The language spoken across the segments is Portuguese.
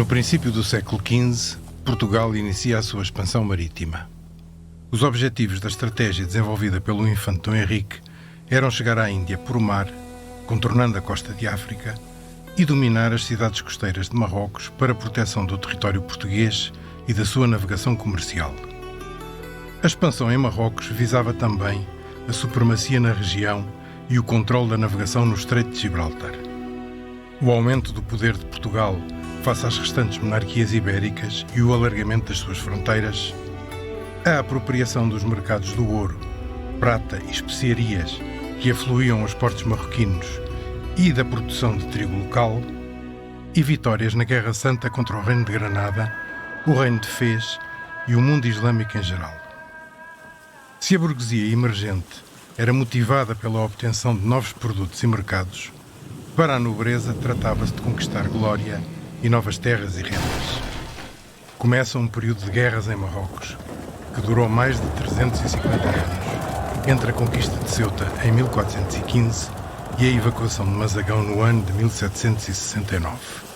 No princípio do século XV, Portugal inicia a sua expansão marítima. Os objetivos da estratégia desenvolvida pelo infante Dom Henrique eram chegar à Índia por mar, contornando a costa de África, e dominar as cidades costeiras de Marrocos para a proteção do território português e da sua navegação comercial. A expansão em Marrocos visava também a supremacia na região e o controle da navegação no Estreito de Gibraltar. O aumento do poder de Portugal face às restantes monarquias ibéricas e o alargamento das suas fronteiras, a apropriação dos mercados do ouro, prata e especiarias que afluíam aos portos marroquinos e da produção de trigo local, e vitórias na Guerra Santa contra o Reino de Granada, o Reino de Fez e o mundo islâmico em geral. Se a burguesia emergente era motivada pela obtenção de novos produtos e mercados, para a nobreza tratava-se de conquistar glória e novas terras e rendas. Começa um período de guerras em Marrocos, que durou mais de 350 anos, entre a conquista de Ceuta em 1415 e a evacuação de Mazagão no ano de 1769.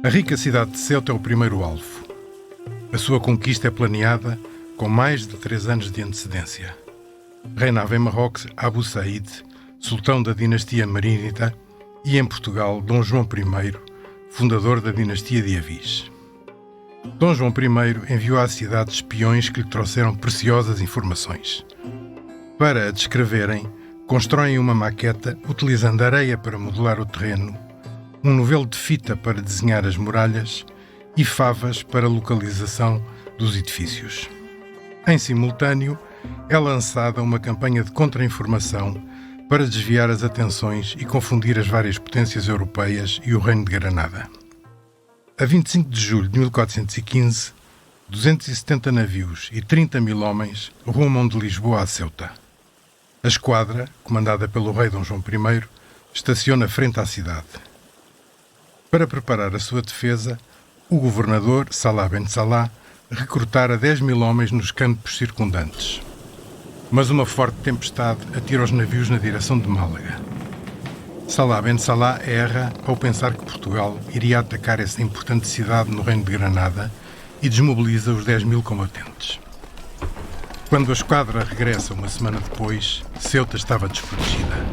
A rica cidade de Ceuta é o primeiro alvo. A sua conquista é planeada com mais de 3 anos de antecedência. Reinava em Marrocos Abu Said, sultão da dinastia marínida, e em Portugal Dom João I, fundador da dinastia de Avis. Dom João I enviou à cidade espiões que lhe trouxeram preciosas informações. Para a descreverem, constroem uma maqueta utilizando areia para modelar o terreno, um novelo de fita para desenhar as muralhas e favas para a localização dos edifícios. Em simultâneo, é lançada uma campanha de contra-informação para desviar as atenções e confundir as várias potências europeias e o Reino de Granada. A 25 de julho de 1415, 270 navios e 30.000 homens rumam de Lisboa a Ceuta. A esquadra, comandada pelo rei Dom João I, estaciona frente à cidade. Para preparar a sua defesa, o governador, Salah ben Salah, recrutara 10.000 homens nos campos circundantes. Mas uma forte tempestade atira os navios na direção de Málaga. Salah ben Salah erra ao pensar que Portugal iria atacar essa importante cidade no Reino de Granada e desmobiliza os 10.000 combatentes. Quando a esquadra regressa uma semana depois, Ceuta estava desprotegida.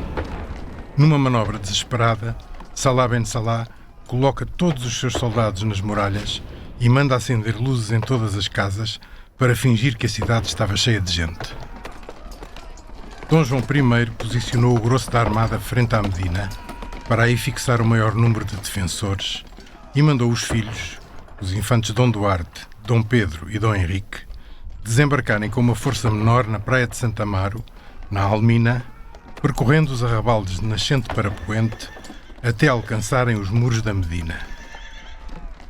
Numa manobra desesperada, Salah ben Salah coloca todos os seus soldados nas muralhas e manda acender luzes em todas as casas para fingir que a cidade estava cheia de gente. Dom João I posicionou o grosso da armada frente à Medina para aí fixar o maior número de defensores e mandou os filhos, os infantes Dom Duarte, Dom Pedro e Dom Henrique, desembarcarem com uma força menor na praia de Santa Amaro, na Almina, percorrendo os arrabaldes de Nascente para Poente, até alcançarem os muros da Medina.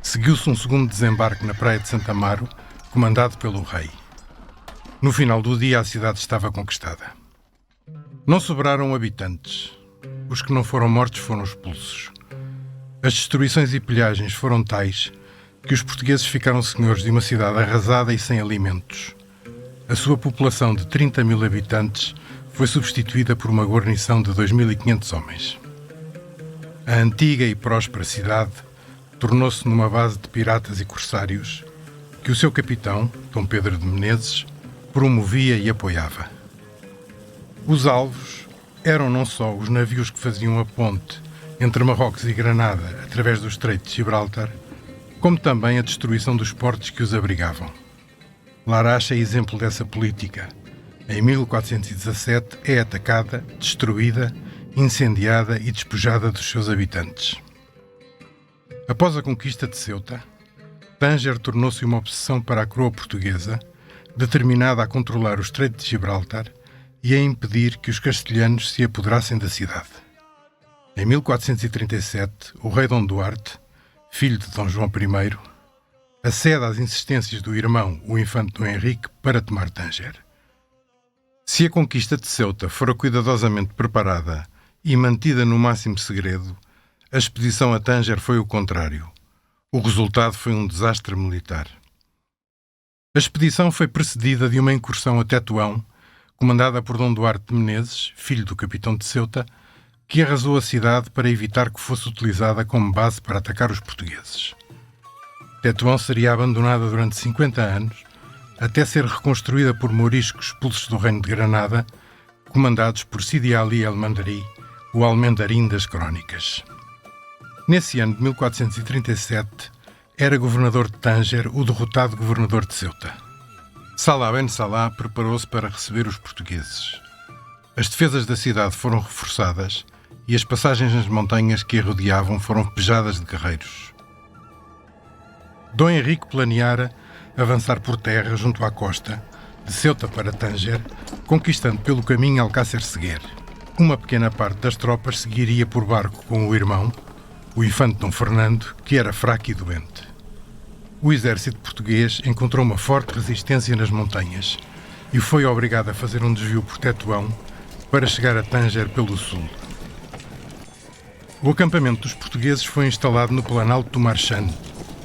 Seguiu-se um segundo desembarque na praia de Santa Amaro, comandado pelo rei. No final do dia, a cidade estava conquistada. Não sobraram habitantes. Os que não foram mortos foram expulsos. As destruições e pilhagens foram tais que os portugueses ficaram senhores de uma cidade arrasada e sem alimentos. A sua população de 30.000 habitantes foi substituída por uma guarnição de 2.500 homens. A antiga e próspera cidade tornou-se numa base de piratas e corsários que o seu capitão, Dom Pedro de Menezes, promovia e apoiava. Os alvos eram não só os navios que faziam a ponte entre Marrocos e Granada através do Estreito de Gibraltar, como também a destruição dos portos que os abrigavam. Larache é exemplo dessa política. Em 1417 é atacada, destruída, incendiada e despojada dos seus habitantes. Após a conquista de Ceuta, Tânger tornou-se uma obsessão para a coroa portuguesa, determinada a controlar o Estreito de Gibraltar e a impedir que os castelhanos se apoderassem da cidade. Em 1437, o rei Dom Duarte, filho de Dom João I, acede às insistências do irmão, o infante Dom Henrique, para tomar Tanger. Se a conquista de Ceuta fora cuidadosamente preparada e mantida no máximo segredo, a expedição a Tanger foi o contrário. O resultado foi um desastre militar. A expedição foi precedida de uma incursão a Tetuão, comandada por Dom Duarte de Menezes, filho do capitão de Ceuta, que arrasou a cidade para evitar que fosse utilizada como base para atacar os portugueses. Tetuão seria abandonada durante 50 anos, até ser reconstruída por mouriscos expulsos do reino de Granada, comandados por Sidi Ali el-Mandari, o almendarim das crónicas. Nesse ano de 1437, era governador de Tanger o derrotado governador de Ceuta. Salah ben Salah preparou-se para receber os portugueses. As defesas da cidade foram reforçadas e as passagens nas montanhas que a rodeavam foram pejadas de guerreiros. Dom Henrique planeara avançar por terra junto à costa, de Ceuta para Tanger, conquistando pelo caminho Alcácer Seguer. Uma pequena parte das tropas seguiria por barco com o irmão, o infante Dom Fernando, que era fraco e doente. O exército português encontrou uma forte resistência nas montanhas e foi obrigado a fazer um desvio por Tetuão para chegar a Tanger pelo sul. O acampamento dos portugueses foi instalado no Planalto do Marchand,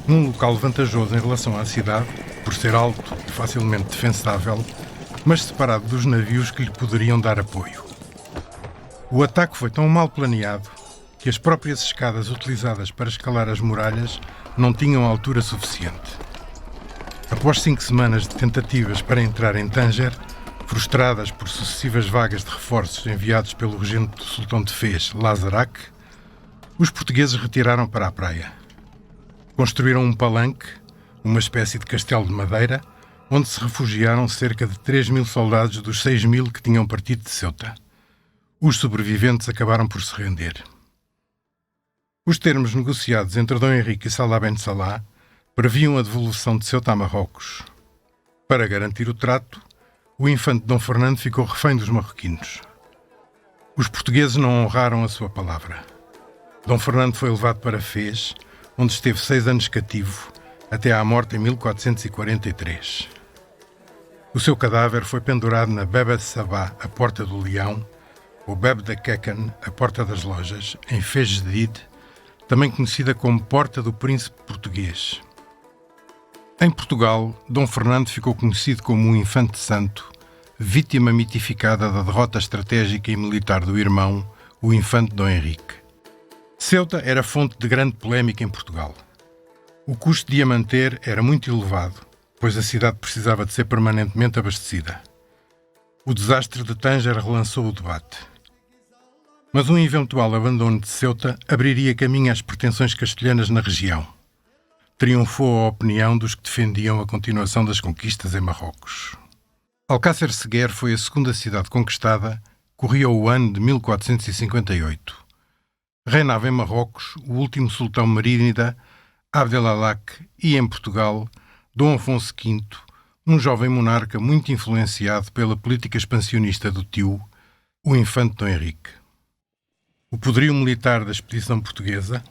num local vantajoso em relação à cidade, por ser alto e facilmente defensável, mas separado dos navios que lhe poderiam dar apoio. O ataque foi tão mal planeado que as próprias escadas utilizadas para escalar as muralhas não tinham altura suficiente. Após 5 semanas de tentativas para entrar em Tanger, frustradas por sucessivas vagas de reforços enviados pelo regente do sultão de Fez, Lazarak, os portugueses retiraram para a praia. Construíram um palanque, uma espécie de castelo de madeira, onde se refugiaram cerca de 3.000 soldados dos 6.000 que tinham partido de Ceuta. Os sobreviventes acabaram por se render. Os termos negociados entre Dom Henrique e Salah ben Salah previam a devolução de Ceuta a Marrocos. Para garantir o trato, o infante Dom Fernando ficou refém dos marroquinos. Os portugueses não honraram a sua palavra. Dom Fernando foi levado para Fez, onde esteve 6 anos cativo, até à morte em 1443. O seu cadáver foi pendurado na Bebe de Sabá, a Porta do Leão, ou Bebe da Kekan, a Porta das Lojas, em Fez Jedid, também conhecida como Porta do Príncipe Português. Em Portugal, Dom Fernando ficou conhecido como um infante santo, vítima mitificada da derrota estratégica e militar do irmão, o infante Dom Henrique. Ceuta era fonte de grande polémica em Portugal. O custo de a manter era muito elevado, pois a cidade precisava de ser permanentemente abastecida. O desastre de Tanger relançou o debate. Mas um eventual abandono de Ceuta abriria caminho às pretensões castelhanas na região. Triunfou a opinião dos que defendiam a continuação das conquistas em Marrocos. Alcácer Seguer foi a segunda cidade conquistada, corria o ano de 1458. Reinava em Marrocos o último sultão marínida, Abdelalak, e em Portugal, Dom Afonso V, um jovem monarca muito influenciado pela política expansionista do tio, o infante Dom Henrique. O poderio militar da expedição portuguesa,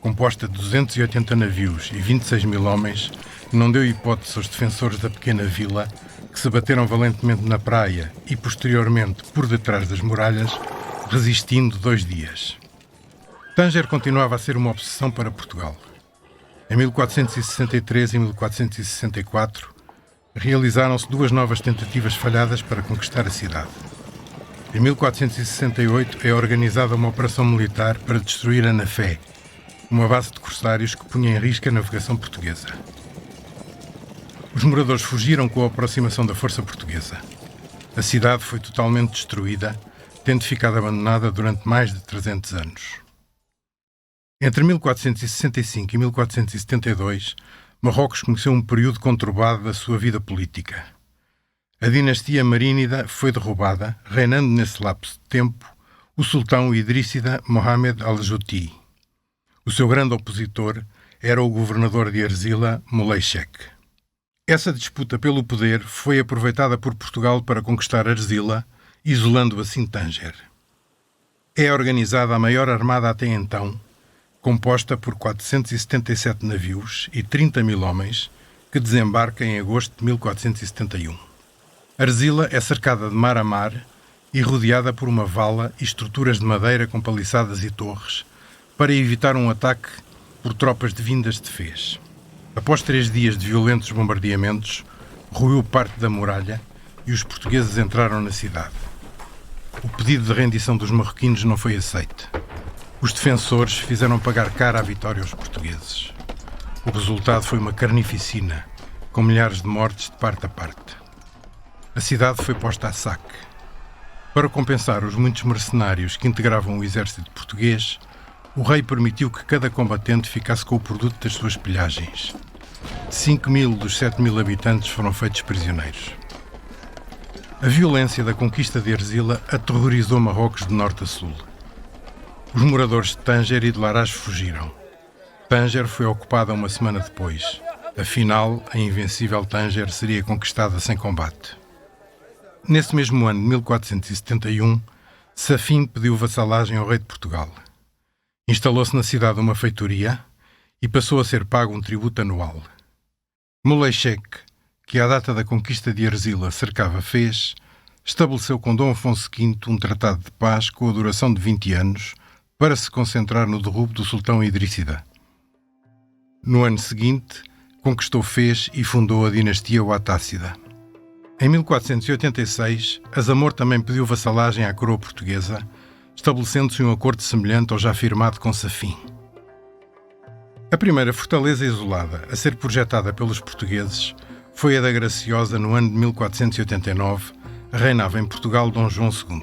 composta de 280 navios e 26.000 homens, não deu hipótese aos defensores da pequena vila, que se bateram valentemente na praia e, posteriormente, por detrás das muralhas, resistindo 2 dias. Tanger continuava a ser uma obsessão para Portugal. Em 1463 e 1464, realizaram-se 2 novas tentativas falhadas para conquistar a cidade. Em 1468 é organizada uma operação militar para destruir Anafé, uma base de corsários que punha em risco a navegação portuguesa. Os moradores fugiram com a aproximação da força portuguesa. A cidade foi totalmente destruída, tendo ficado abandonada durante mais de 300 anos. Entre 1465 e 1472, Marrocos conheceu um período conturbado da sua vida política. A dinastia marínida foi derrubada, reinando nesse lapso de tempo o sultão idríssida Mohamed al-Jouti. O seu grande opositor era o governador de Arzila, Moulay Sheikh. Essa disputa pelo poder foi aproveitada por Portugal para conquistar Arzila isolando assim Tânger. É organizada a maior armada até então, composta por 477 navios e 30.000 homens, que desembarca em agosto de 1471. Arzila é cercada de mar a mar e rodeada por uma vala e estruturas de madeira com paliçadas e torres, para evitar um ataque por tropas de vindas de Fez. Após 3 dias de violentos bombardeamentos, ruiu parte da muralha e os portugueses entraram na cidade. O pedido de rendição dos marroquinos não foi aceito. Os defensores fizeram pagar cara a vitória aos portugueses. O resultado foi uma carnificina, com milhares de mortes de parte a parte. A cidade foi posta a saque. Para compensar os muitos mercenários que integravam o exército português, o rei permitiu que cada combatente ficasse com o produto das suas pilhagens. 5.000 dos 7.000 habitantes foram feitos prisioneiros. A violência da conquista de Arzila aterrorizou Marrocos de norte a sul. Os moradores de Tânger e de Larache fugiram. Tânger foi ocupada uma semana depois. Afinal, a invencível Tânger seria conquistada sem combate. Nesse mesmo ano de 1471, Safin pediu vassalagem ao rei de Portugal. Instalou-se na cidade uma feitoria e passou a ser pago um tributo anual. Moulay Sheikh, que à data da conquista de Arzila cercava Fez, estabeleceu com Dom Afonso V um tratado de paz com a duração de 20 anos para se concentrar no derrubo do sultão Idríssida. No ano seguinte, conquistou Fez e fundou a dinastia Ouattacida. Em 1486, Azamor também pediu vassalagem à coroa portuguesa, estabelecendo-se um acordo semelhante ao já firmado com Safin. A primeira fortaleza isolada a ser projetada pelos portugueses foi a da Graciosa no ano de 1489, reinava em Portugal Dom João II.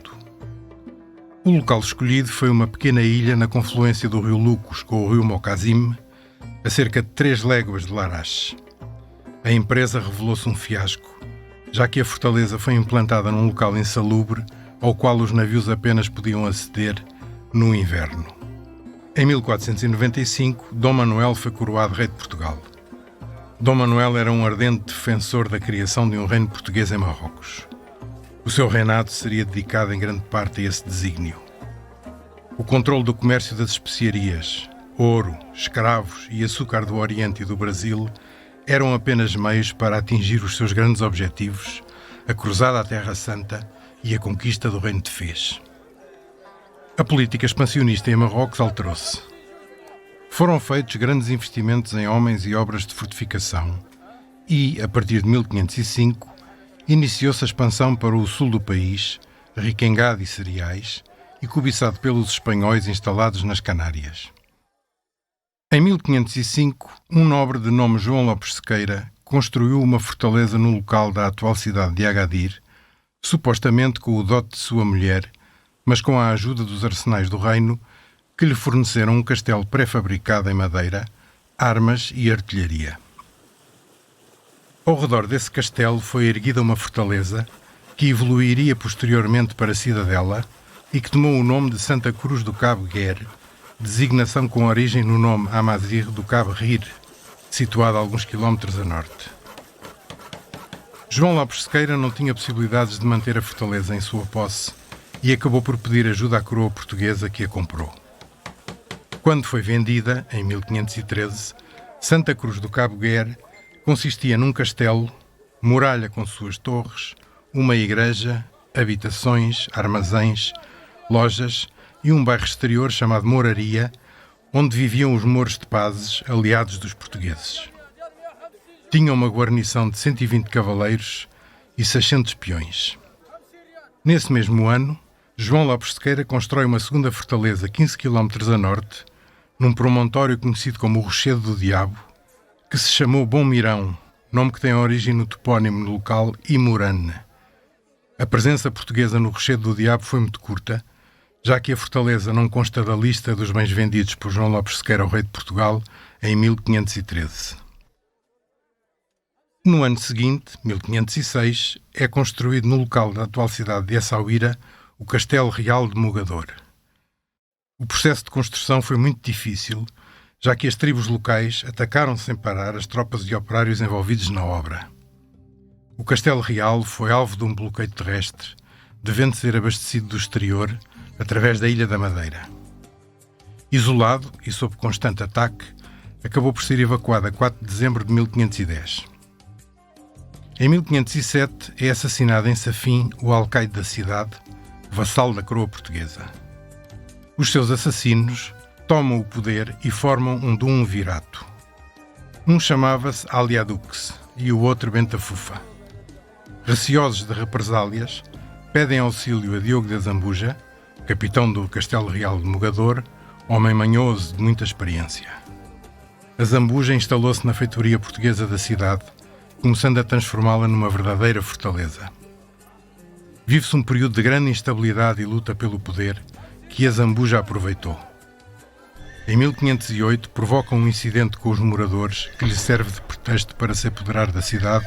O local escolhido foi uma pequena ilha na confluência do rio Lucos com o rio Mocazime, a cerca de 3 léguas de Larache. A empresa revelou-se um fiasco, já que a fortaleza foi implantada num local insalubre ao qual os navios apenas podiam aceder no inverno. Em 1495, Dom Manuel foi coroado rei de Portugal. Dom Manuel era um ardente defensor da criação de um reino português em Marrocos. O seu reinado seria dedicado em grande parte a esse desígnio. O controle do comércio das especiarias, ouro, escravos e açúcar do Oriente e do Brasil eram apenas meios para atingir os seus grandes objetivos, a cruzada à Terra Santa e a conquista do Reino de Fez. A política expansionista em Marrocos alterou-se. Foram feitos grandes investimentos em homens e obras de fortificação e, a partir de 1505, iniciou-se a expansão para o sul do país, rico em gado e cereais, e cobiçado pelos espanhóis instalados nas Canárias. Em 1505, um nobre de nome João Lopes Sequeira construiu uma fortaleza no local da atual cidade de Agadir, supostamente com o dote de sua mulher, mas com a ajuda dos arsenais do reino, que lhe forneceram um castelo pré-fabricado em madeira, armas e artilharia. Ao redor desse castelo foi erguida uma fortaleza que evoluiria posteriormente para cidadela e que tomou o nome de Santa Cruz do Cabo Guer, designação com origem no nome Amazigh do Cabo Rir, situado a alguns quilómetros a norte. João Lopes Sequeira não tinha possibilidades de manter a fortaleza em sua posse e acabou por pedir ajuda à coroa portuguesa que a comprou. Quando foi vendida, em 1513, Santa Cruz do Cabo Guer consistia num castelo, muralha com suas torres, uma igreja, habitações, armazéns, lojas e um bairro exterior chamado Mouraria, onde viviam os mouros de Pazes, aliados dos portugueses. Tinha uma guarnição de 120 cavaleiros e 600 peões. Nesse mesmo ano, João Lopes Sequeira constrói uma segunda fortaleza 15 km a norte, num promontório conhecido como o Rochedo do Diabo, que se chamou Bom Mirão, nome que tem origem no topónimo no local Imurane. A presença portuguesa no Rochedo do Diabo foi muito curta, já que a fortaleza não consta da lista dos bens vendidos por João Lopes Sequeira ao rei de Portugal em 1513. No ano seguinte, 1506, é construído no local da atual cidade de Essaouira o Castelo Real de Mogador. O processo de construção foi muito difícil, já que as tribos locais atacaram sem parar as tropas e operários envolvidos na obra. O Castelo Real foi alvo de um bloqueio terrestre, devendo ser abastecido do exterior através da Ilha da Madeira. Isolado e sob constante ataque, acabou por ser evacuado a 4 de dezembro de 1510. Em 1507 é assassinado em Safim o alcaide da cidade, vassalo da coroa portuguesa. Os seus assassinos tomam o poder e formam um duumvirato. Um chamava-se Aliadux e o outro Bentafufa. Receosos de represálias, pedem auxílio a Diogo de Zambuja, capitão do Castelo Real de Mogador, homem manhoso de muita experiência. A Zambuja instalou-se na feitoria portuguesa da cidade, começando a transformá-la numa verdadeira fortaleza. Vive-se um período de grande instabilidade e luta pelo poder, que a Zambuja aproveitou. Em 1508 provoca um incidente com os moradores que lhe serve de pretexto para se apoderar da cidade,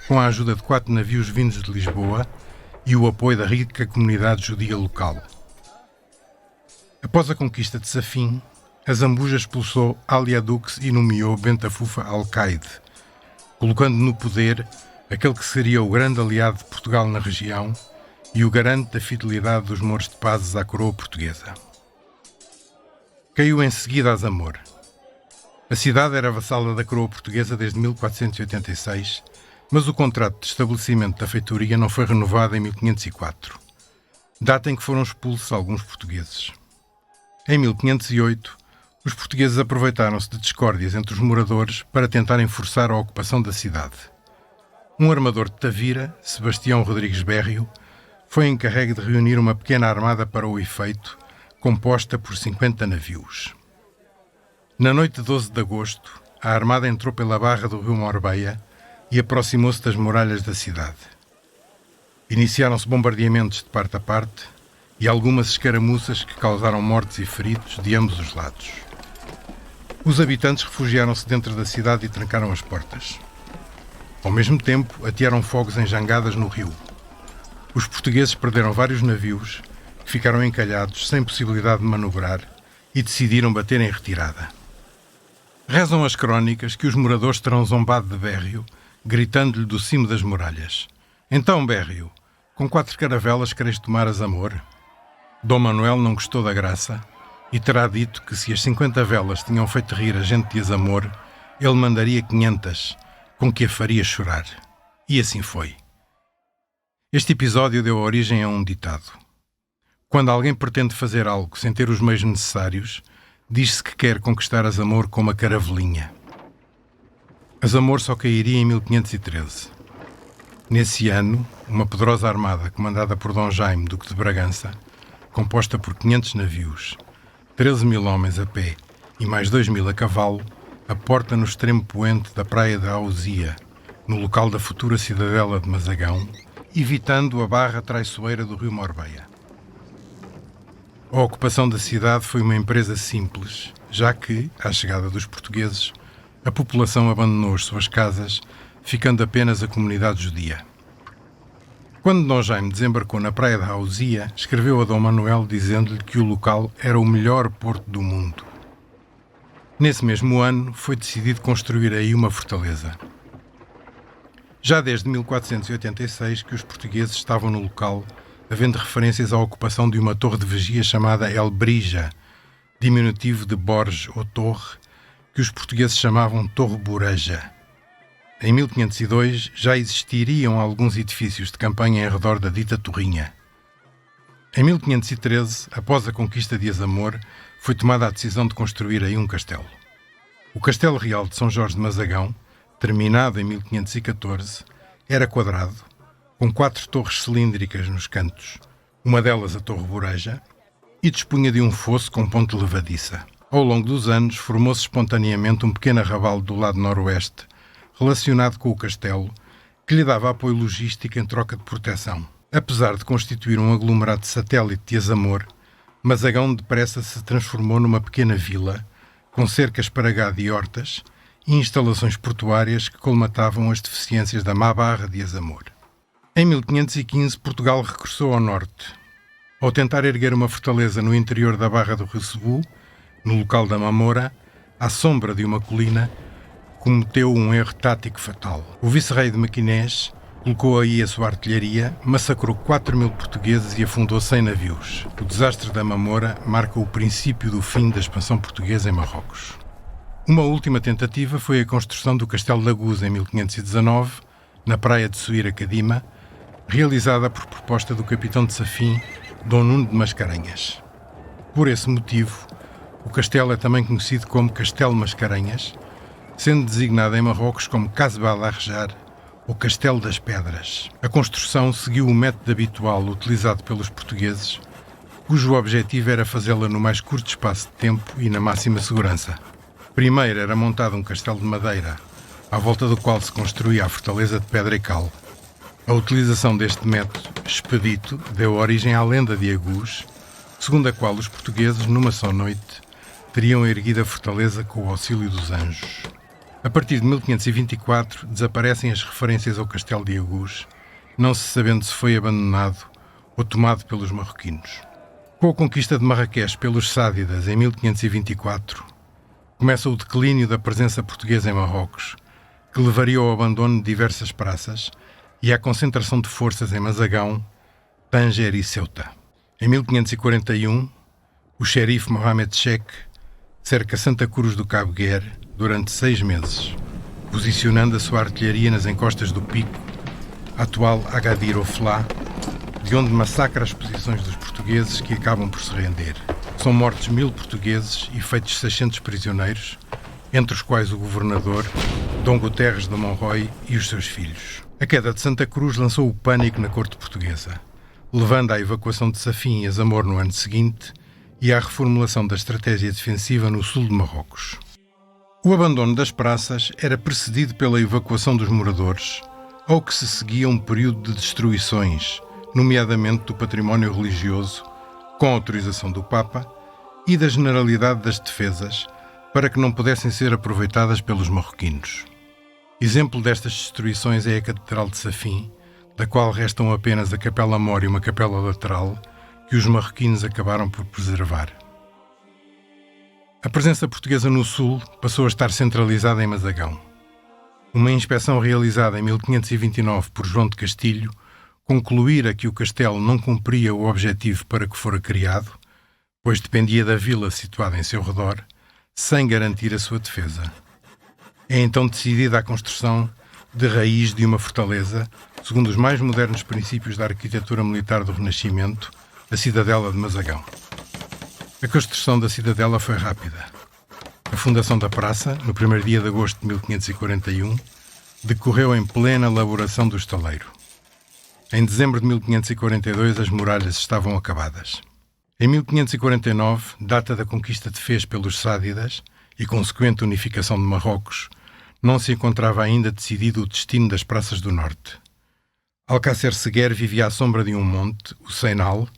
com a ajuda de 4 navios vindos de Lisboa e o apoio da rica comunidade judia local. Após a conquista de Safim, a Zambuja expulsou Aliadux e nomeou Bentafufa alcaide, colocando no poder aquele que seria o grande aliado de Portugal na região e o garante da fidelidade dos mouros de pazes à coroa portuguesa. Caiu em seguida a Zamor. A cidade era vassala da coroa portuguesa desde 1486, mas o contrato de estabelecimento da feitoria não foi renovado em 1504, data em que foram expulsos alguns portugueses. Em 1508, os portugueses aproveitaram-se de discórdias entre os moradores para tentarem forçar a ocupação da cidade. Um armador de Tavira, Sebastião Rodrigues Bérrio, foi encarregue de reunir uma pequena armada para o efeito, composta por 50 navios. Na noite de 12 de agosto, a armada entrou pela barra do rio Morbeia e aproximou-se das muralhas da cidade. Iniciaram-se bombardeamentos de parte a parte e algumas escaramuças que causaram mortes e feridos de ambos os lados. Os habitantes refugiaram-se dentro da cidade e trancaram as portas. Ao mesmo tempo, atearam fogos em jangadas no rio. Os portugueses perderam vários navios que ficaram encalhados sem possibilidade de manobrar e decidiram bater em retirada. Rezam as crónicas que os moradores terão zombado de Bérrio, gritando-lhe do cimo das muralhas: "Então, Bérrio, com 4 caravelas queres tomar a Zamor?" Dom Manuel não gostou da graça e terá dito que se as 50 velas tinham feito rir a gente de Azamor, ele mandaria 500, com que a faria chorar. E assim foi. Este episódio deu origem a um ditado. Quando alguém pretende fazer algo sem ter os meios necessários, diz-se que quer conquistar Azamor com uma caravelinha. Azamor só cairia em 1513. Nesse ano, uma poderosa armada comandada por Dom Jaime, duque de Bragança, composta por 500 navios, 13.000 homens a pé e mais 2.000 a cavalo, aporta no extremo poente da praia de Auzia, no local da futura cidadela de Mazagão, evitando a barra traiçoeira do rio Morbeia. A ocupação da cidade foi uma empresa simples, já que, à chegada dos portugueses, a população abandonou as suas casas, ficando apenas a comunidade judia. Quando Dom Jaime desembarcou na praia de Auzia, escreveu a Dom Manuel dizendo-lhe que o local era o melhor porto do mundo. Nesse mesmo ano, foi decidido construir aí uma fortaleza. Já desde 1486 que os portugueses estavam no local, havendo referências à ocupação de uma torre de vigia chamada El Brija, diminutivo de Borge ou Torre, que os portugueses chamavam Torre Boreja. Em 1502 já existiriam alguns edifícios de campanha em redor da dita torrinha. Em 1513, após a conquista de Azamor, foi tomada a decisão de construir aí um castelo. O Castelo Real de São Jorge de Mazagão, terminado em 1514, era quadrado, com 4 torres cilíndricas nos cantos, uma delas a Torre Boreja, e dispunha de um fosso com ponte levadiça. Ao longo dos anos, formou-se espontaneamente um pequeno arrabal do lado noroeste, relacionado com o castelo, que lhe dava apoio logístico em troca de proteção. Apesar de constituir um aglomerado satélite de Azamor, Mazagão depressa se transformou numa pequena vila, com cercas para gado e hortas, e instalações portuárias que colmatavam as deficiências da má barra de Azamor. Em 1515, Portugal regressou ao norte. Ao tentar erguer uma fortaleza no interior da barra do Rio Cebu, no local da Mamora, à sombra de uma colina, cometeu um erro tático fatal. O vice-rei de Maquinés, Colocou aí a sua artilharia, massacrou 4.000 portugueses e afundou 100 navios. O desastre da Mamora marca o princípio do fim da expansão portuguesa em Marrocos. Uma última tentativa foi a construção do Castelo de Aguz em 1519, na praia de Suíra Cadima, realizada por proposta do capitão de Safim, Dom Nuno de Mascarenhas. Por esse motivo, o castelo é também conhecido como Castelo Mascarenhas, sendo designado em Marrocos como Casba al-Arjar, ou Castelo das Pedras. A construção seguiu o método habitual utilizado pelos portugueses, cujo objetivo era fazê-la no mais curto espaço de tempo e na máxima segurança. Primeiro era montado um castelo de madeira, à volta do qual se construía a fortaleza de pedra e cal. A utilização deste método expedito deu origem à lenda de Aguz, segundo a qual os portugueses, numa só noite, teriam erguido a fortaleza com o auxílio dos anjos. A partir de 1524, desaparecem as referências ao Castelo de Aguz, não se sabendo se foi abandonado ou tomado pelos marroquinos. Com a conquista de Marrakech pelos sádidas em 1524, começa o declínio da presença portuguesa em Marrocos, que levaria ao abandono de diversas praças e à concentração de forças em Mazagão, Tânger e Ceuta. Em 1541, o xerife Mohamed Cheikh cerca Santa Cruz do Cabo Guerre durante 6 meses, posicionando a sua artilharia nas encostas do Pico, a atual Agadir Oflá, de onde massacra as posições dos portugueses que acabam por se render. São mortos 1.000 portugueses e feitos 600 prisioneiros, entre os quais o governador, Dom Guterres de Monroy e os seus filhos. A queda de Santa Cruz lançou o pânico na corte portuguesa, levando à evacuação de Safim e Azamor no ano seguinte e à reformulação da estratégia defensiva no sul de Marrocos. O abandono das praças era precedido pela evacuação dos moradores, ao que se seguia um período de destruições, nomeadamente do património religioso, com autorização do Papa, e da generalidade das defesas, para que não pudessem ser aproveitadas pelos marroquinos. Exemplo destas destruições é a Catedral de Safim, da qual restam apenas a Capela Mor e uma capela lateral, que os marroquinos acabaram por preservar. A presença portuguesa no sul passou a estar centralizada em Mazagão. Uma inspeção realizada em 1529 por João de Castilho concluíra que o castelo não cumpria o objetivo para que fora criado, pois dependia da vila situada em seu redor, sem garantir a sua defesa. É então decidida a construção de raiz de uma fortaleza, segundo os mais modernos princípios da arquitetura militar do Renascimento, a Cidadela de Mazagão. A construção da cidadela foi rápida. A fundação da praça, no primeiro dia de agosto de 1541, decorreu em plena elaboração do estaleiro. Em dezembro de 1542, as muralhas estavam acabadas. Em 1549, data da conquista de Fez pelos sádidas e consequente unificação de Marrocos, não se encontrava ainda decidido o destino das praças do norte. Alcácer Seguer vivia à sombra de um monte, o Seinal,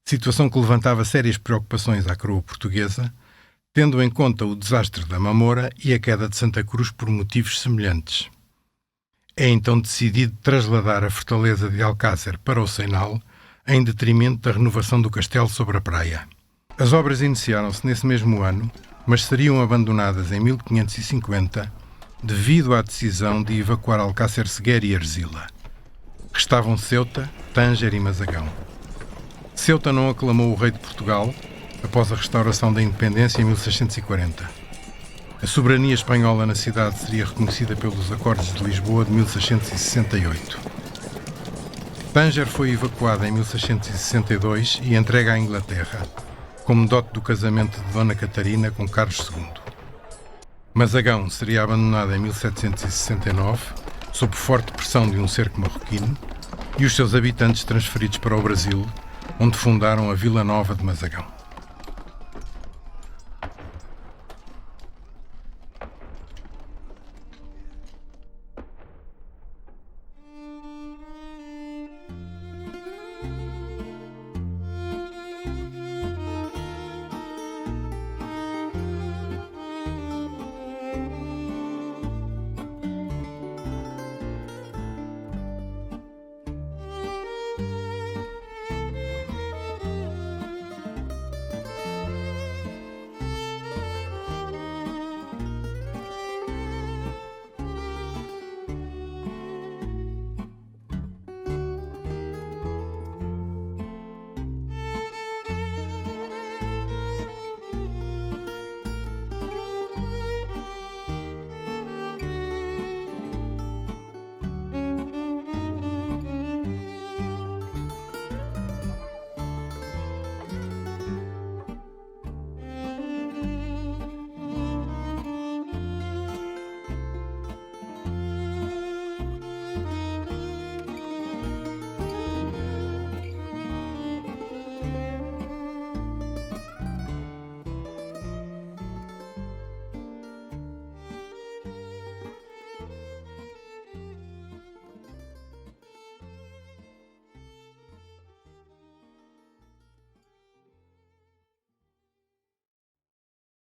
situação que levantava sérias preocupações à coroa portuguesa, tendo em conta o desastre da Mamora e a queda de Santa Cruz por motivos semelhantes. É então decidido trasladar a fortaleza de Alcácer para o Seinal, em detrimento da renovação do castelo sobre a praia. As obras iniciaram-se nesse mesmo ano, mas seriam abandonadas em 1550 devido à decisão de evacuar Alcácer Seguer e Erzila. Restavam Ceuta, Tânger e Mazagão. Ceuta não aclamou o rei de Portugal após a restauração da independência em 1640. A soberania espanhola na cidade seria reconhecida pelos Acordos de Lisboa de 1668. Tânger foi evacuada em 1662 e entregue à Inglaterra, como dote do casamento de Dona Catarina com Carlos II. Mazagão seria abandonada em 1769, sob forte pressão de um cerco marroquino, e os seus habitantes transferidos para o Brasil, onde fundaram a Vila Nova de Mazagão.